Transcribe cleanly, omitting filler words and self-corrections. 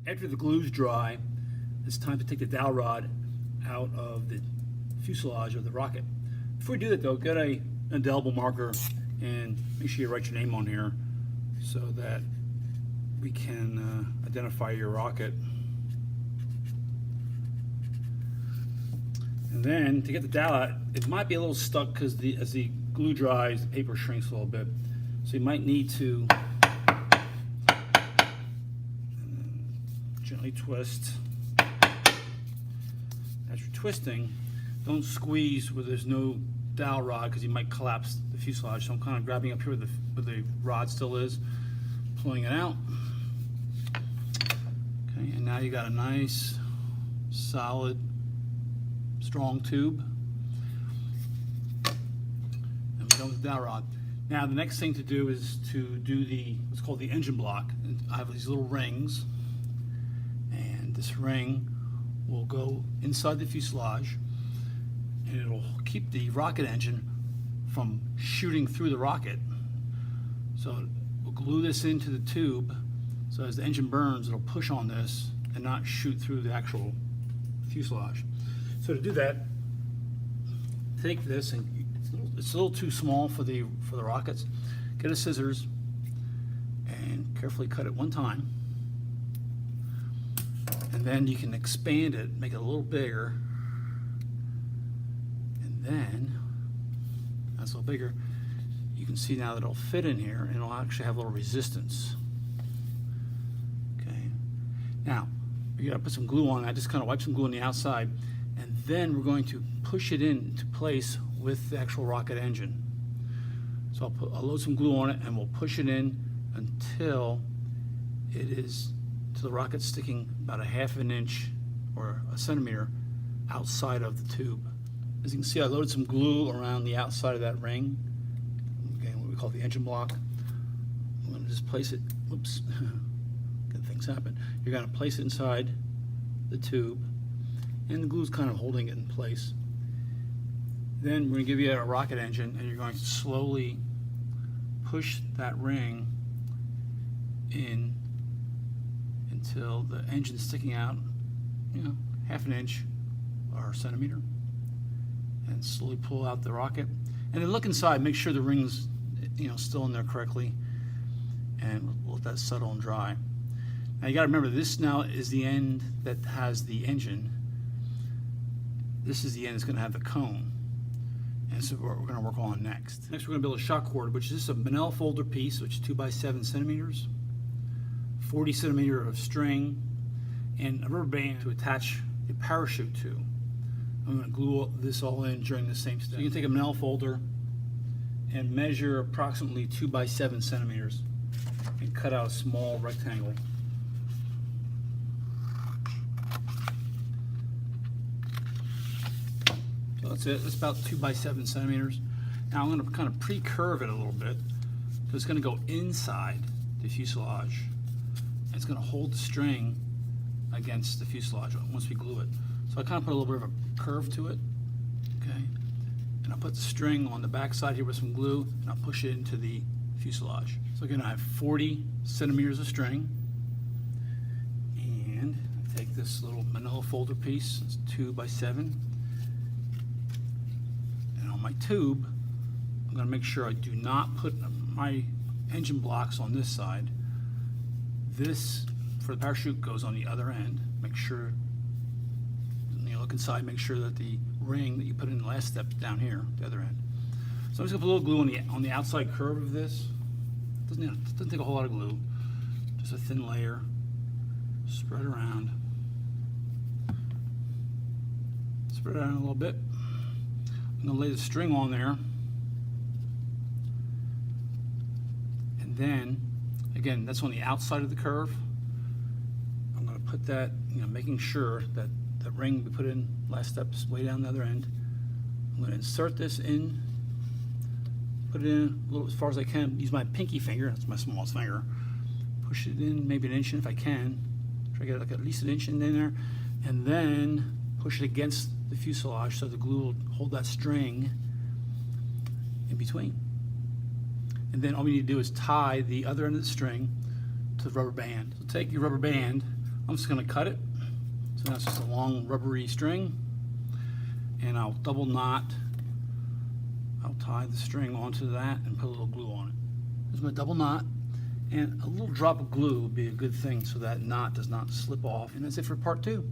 After the glue's dry, it's time to take the dowel rod out of the fuselage of the rocket. Before you do that though, get an indelible marker and make sure you write your name on here so that we can identify your rocket. And then to get the dowel out, it might be a little stuck because as the glue dries, the paper shrinks a little bit. So you might need to gently twist. As you're twisting, don't squeeze where there's no dowel rod because you might collapse the fuselage. So I'm kind of grabbing up here where the rod still is, pulling it out. Okay, and now you got a nice, solid, strong tube. And we're done with the dowel rod. Now the next thing to do is to do what's called the engine block. And I have these little rings, and this ring will go inside the fuselage, and it'll keep the rocket engine from shooting through the rocket. So we'll glue this into the tube, so as the engine burns, it'll push on this and not shoot through the actual fuselage. So to do that, take this, and it's a little too small for the rockets. Get a scissors and carefully cut it one time, and then you can expand it, make it a little bigger, and then that's a little bigger. You can see now that it'll fit in here, and it'll actually have a little resistance. Okay. Now you gotta put some glue on. I just kind of wipe some glue on the outside, and then we're going to push it into place with the actual rocket engine. So I'll load some glue on it, and we'll push it in until the rocket's sticking about a half an inch or a centimeter outside of the tube. As you can see, I loaded some glue around the outside of that ring, again, what we call the engine block. I'm going to just place it, whoops, good things happen. You're going to place it inside the tube, and the glue's kind of holding it in place. Then we're going to give you a rocket engine, and you're going to slowly push that ring in until the engine's sticking out, half an inch or a centimeter, and slowly pull out the rocket. And then look inside, make sure the ring's still in there correctly, and we'll let that settle and dry. Now you got to remember, this now is the end that has the engine. This is the end that's going to have the cone. And so we're going to work on next. Next, we're going to build a shock cord, which is just a manila folder piece, which is 2 by 7 centimeters, 40 centimeter of string, and a rubber band to attach the parachute to. I'm going to glue this all in during the same step. So you can take a manila folder and measure approximately 2 by 7 centimeters and cut out a small rectangle. So that's it. It's about 2 by 7 centimeters. Now I'm going to kind of pre-curve it a little bit. So it's going to go inside the fuselage. It's going to hold the string against the fuselage once we glue it. So I kind of put a little bit of a curve to it. Okay. And I'll put the string on the back side here with some glue, and I'll push it into the fuselage. So again, I have 40 centimeters of string. And I take this little manila folder piece, it's 2 by 7. My tube, I'm going to make sure I do not put my engine blocks on this side. This, for the parachute, goes on the other end. Make sure, look inside, make sure that the ring that you put in the last step is down here, the other end. So I'm just going to put a little glue on the outside curve of this. Doesn't take a whole lot of glue, just a thin layer. Spread around. Spread it out a little bit. I'm going to lay the string on there, and then again, that's on the outside of the curve. I'm going to put that, making sure that the ring we put in last step is way down the other end. I'm going to insert this in, put it in a little as far as I can, use my pinky finger, that's my smallest finger, push it in maybe an inch if I can, try to get like at least an inch in there, and then push it against the fuselage so the glue will hold that string in between. And then all we need to do is tie the other end of the string to the rubber band. So take your rubber band, I'm just going to cut it. So that's just a long rubbery string, and I'll double knot. I'll tie the string onto that and put a little glue on it. There's my double knot, and a little drop of glue would be a good thing so that knot does not slip off. And that's it for part 2.